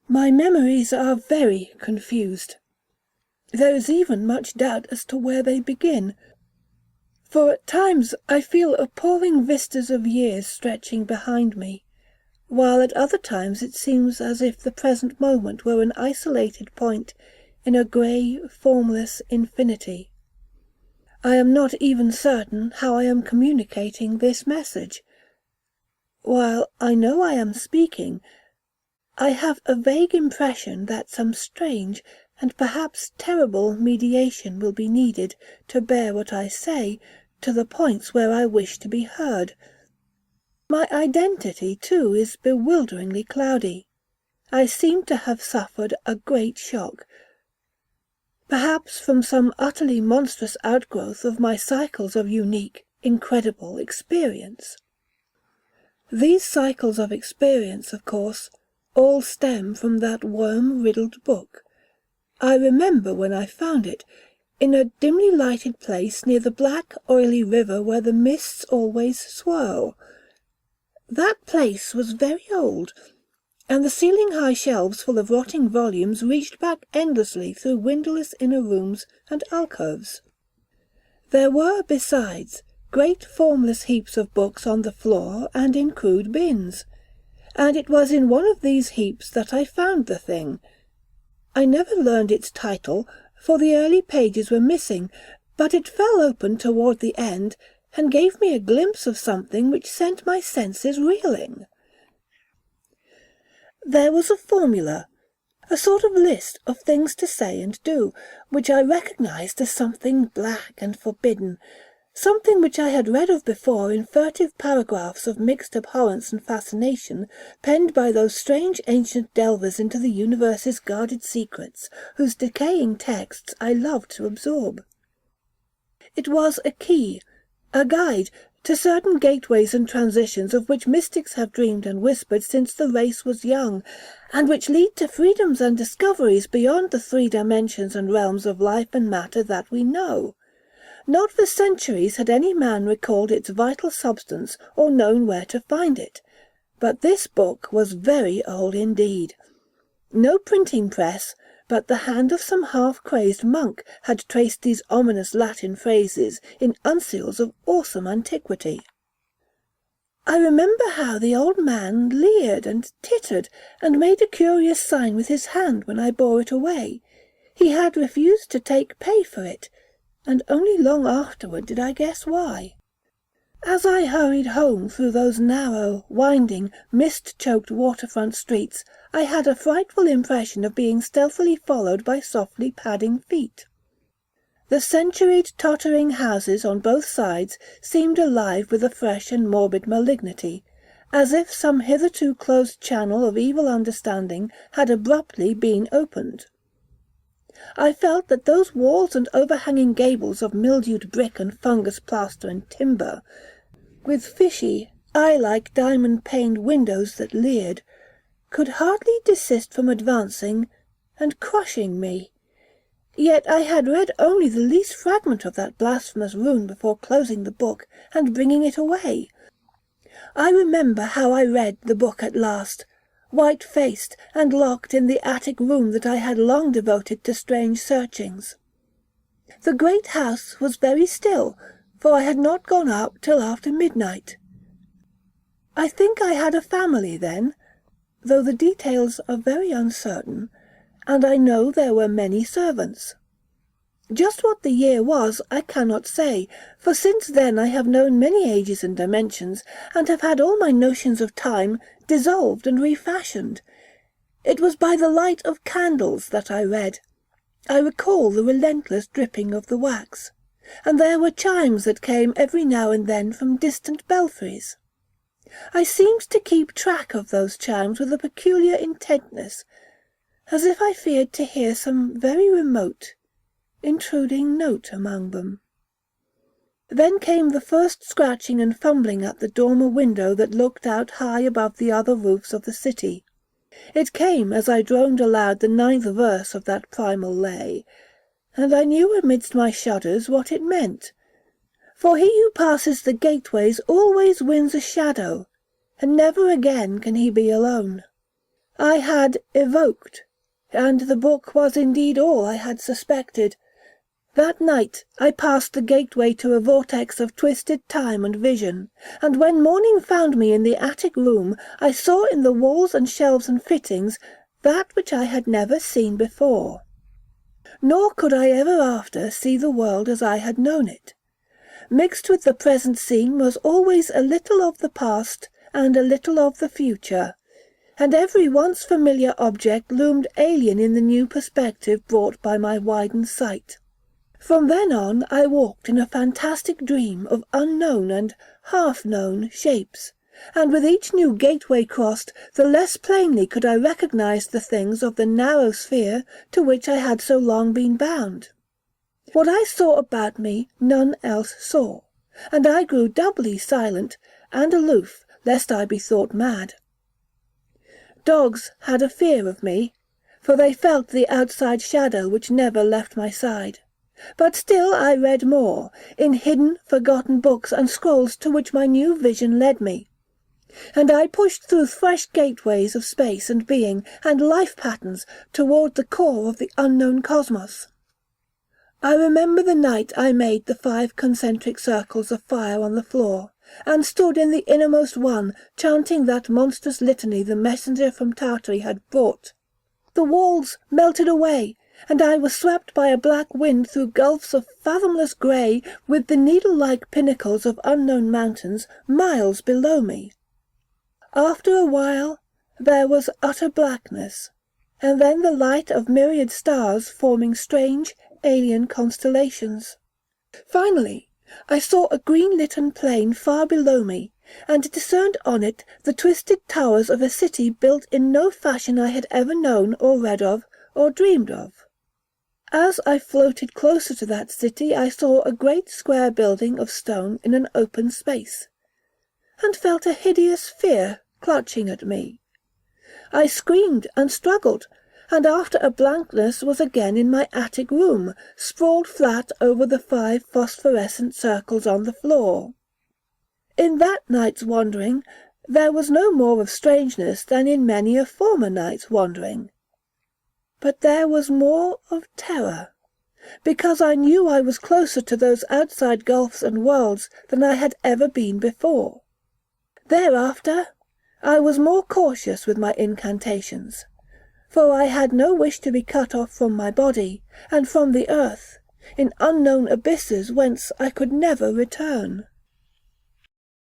My memories are very confused. There is even much doubt as to where they begin, for at times I feel appalling vistas of years stretching behind me, while at other times it seems as if the present moment were an isolated point in a grey, formless infinity. I am not even certain how I am communicating this message. While I know I am speaking, I have a vague impression that some strange and perhaps terrible mediation will be needed to bear what I say to the points where I wish to be heard. My identity, too, is bewilderingly cloudy. I seem to have suffered a great shock, perhaps from some utterly monstrous outgrowth of my cycles of unique, incredible experience. These cycles of experience, of course, all stem from that worm-riddled book. I remember when I found it, in a dimly lighted place near the black, oily river where the mists always swirl. That place was very old, and the ceiling-high shelves full of rotting volumes reached back endlessly through windowless inner rooms and alcoves. There were, besides, great formless heaps of books on the floor and in crude bins, and it was in one of these heaps that I found the thing. I never learned its title, for the early pages were missing, but it fell open toward the end, and gave me a glimpse of something which sent my senses reeling. There was a formula, a sort of list of things to say and do, which I recognized as something black and forbidden, something which I had read of before in furtive paragraphs of mixed abhorrence and fascination, penned by those strange ancient delvers into the universe's guarded secrets, whose decaying texts I loved to absorb. It was a key, a guide, to certain gateways and transitions of which mystics have dreamed and whispered since the race was young, and which lead to freedoms and discoveries beyond the 3 dimensions and realms of life and matter that we know. Not for centuries had any man recalled its vital substance or known where to find it, but this book was very old indeed. No printing press, but the hand of some half-crazed monk had traced these ominous Latin phrases in uncials of awesome antiquity. I remember how the old man leered and tittered and made a curious sign with his hand when I bore it away. He had refused to take pay for it, and only long afterward did I guess why. As I hurried home through those narrow, winding, mist-choked waterfront streets, I had a frightful impression of being stealthily followed by softly padding feet. The centuried, tottering houses on both sides seemed alive with a fresh and morbid malignity, as if some hitherto closed channel of evil understanding had abruptly been opened. I felt that those walls and overhanging gables of mildewed brick and fungus plaster and timber, with fishy, eye-like diamond-paned windows that leered, could hardly desist from advancing and crushing me. Yet I had read only the least fragment of that blasphemous rune before closing the book and bringing it away. I remember how I read the book at last, white-faced and locked in the attic room that I had long devoted to strange searchings. The great house was very still, for I had not gone up till after midnight. I think I had a family then, though the details are very uncertain, and I know there were many servants. Just what the year was I cannot say, for since then I have known many ages and dimensions, and have had all my notions of time dissolved and refashioned. It was by the light of candles that I read. I recall the relentless dripping of the wax, and there were chimes that came every now and then from distant belfries. I seemed to keep track of those chimes with a peculiar intentness, as if I feared to hear some very remote, intruding note among them. Then came the first scratching and fumbling at the dormer window that looked out high above the other roofs of the city. It came as I droned aloud the 9th verse of that primal lay, and I knew amidst my shudders what it meant. For he who passes the gateways always wins a shadow, and never again can he be alone. I had evoked, and the book was indeed all I had suspected. That night I passed the gateway to a vortex of twisted time and vision, and when morning found me in the attic room, I saw in the walls and shelves and fittings that which I had never seen before. Nor could I ever after see the world as I had known it. Mixed with the present scene was always a little of the past and a little of the future, and every once familiar object loomed alien in the new perspective brought by my widened sight. From then on I walked in a fantastic dream of unknown and half-known shapes, and with each new gateway crossed, the less plainly could I recognize the things of the narrow sphere to which I had so long been bound. What I saw about me none else saw, and I grew doubly silent and aloof, lest I be thought mad. Dogs had a fear of me, for they felt the outside shadow which never left my side. But still I read more, in hidden, forgotten books and scrolls to which my new vision led me. And I pushed through fresh gateways of space and being and life patterns toward the core of the unknown cosmos. I remember the night I made the 5 concentric circles of fire on the floor, and stood in the innermost one, chanting that monstrous litany the messenger from Tartary had brought. The walls melted away, and I was swept by a black wind through gulfs of fathomless grey, with the needle-like pinnacles of unknown mountains miles below me. After a while there was utter blackness, and then the light of myriad stars forming strange, alien constellations. Finally, I saw a green-litten plain far below me, and discerned on it the twisted towers of a city built in no fashion I had ever known or read of or dreamed of. As I floated closer to that city, I saw a great square building of stone in an open space, and felt a hideous fear clutching at me. I screamed and struggled, and after a blankness was again in my attic room, sprawled flat over the 5 phosphorescent circles on the floor. In that night's wandering, there was no more of strangeness than in many a former night's wandering. But there was more of terror, because I knew I was closer to those outside gulfs and worlds than I had ever been before. Thereafter, I was more cautious with my incantations, for I had no wish to be cut off from my body, and from the earth, in unknown abysses whence I could never return.